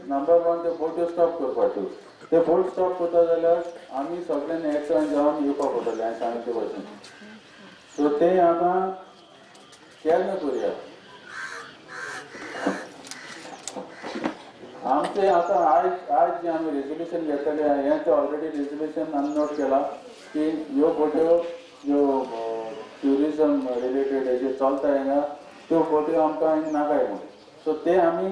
Number 1 ते बोट्यो stop करपाच्यो. ते बोट स्टॉप करता जाल्यार आमी सगळ्यांनी एकठांय जावन येवपाक पडटलें हांवें सांगिल्ले भशेन. सो तें आतां केन्ना करुया. आमचे आता आज जे आम्ही रेजोल्यूशन घेतले हें ऑलरेडी रेजोल्यूशन आमी नोट केला की ह्यो बोट्यो ज्यो ट्युरिजम रिलेटेड हेजे चलता हिंगा त्यो बोट्यो आमकां हिंगा नाकाय म्हणून. सो ते आमी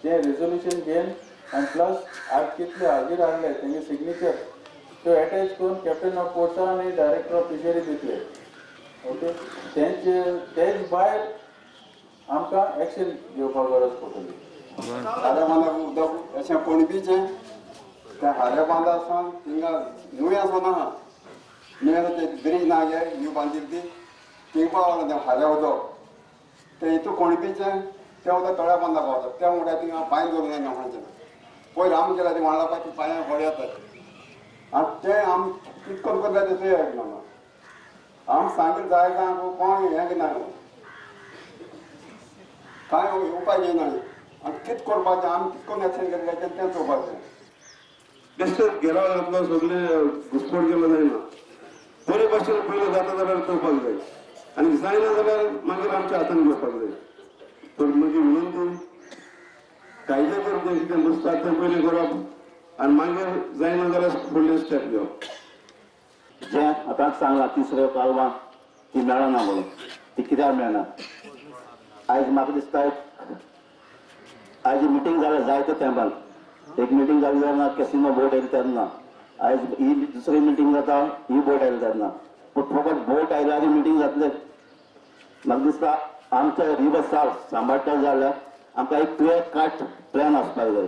तें रेजोल्यूशन घेवन आनी प्लस आज कितले हाजीर हाडले तेंगे सिग्नेचर त्यो एटॅच करून कॅप्टन ऑफ पोर्ट्सा आनी डायरेक्टर ऑफ फिशरी दितले. ओके तेच भायर आमकां एक्शन घेवपाक गरज पडटली. हारे बांदा उदक अशें पणबीचें त्या हारे बांदासान थिंगा न्हंय आसा ना न्हंय ते ब्रिज ना गे न्हंय बांदिल्ली ती थिंग पावला तें हारे उदक तें हितू कोणबीचें तें उदक तळ्या बांदा पावता त्या म्हणल्यार थिंगा पांय दवरूंक जाय मेवण्याचें पयर आमी केल्या ती वाळपाची पांयां व्हड येतात आनी तें आमी कितें करून करता तें चोय आयकना आमी सांगिल्लें जाय काय कोण हें घेना कांय उपाय घेयना आनी कितें करपाचें आमी कितें करून एक्शन घेतलें तें चोवपाचें. बेश्टेच घेराव घातलो सगळें घुसपट केलो जायना. बरे भाशेन पयलें जाता जाल्यार चोवपाक जाय आनी जायना जाल्यार मागीर आमच्या हातान घेवपाक जाय. तर म्हजी विनंती कायदे करचें कितें बसता तें पयलें करप आनी मागीर जायना जाल्यार फुडलें स्टेप घेवप. जें आतां सांगलां तिसऱ्यो कालवां ती मेळना म्हणून ती कित्याक मेळना. आयज म्हाका दिसता आयज मिटींग जालें जायत्या तेंपान एक मिटींग जाली तेन्ना कॅसिनो बोट येयली तेन्ना आयज ही दुसरी मिटींग जाता ही बोट आयली तेन्ना पूण फकत बोट आयल्यार मिटींग जातलें. म्हाका दिसता आमच्या रिवर साफ सांबाळटा जाल्यार आमकां एक क्लियर कट प्लॅन आसपाक जाय.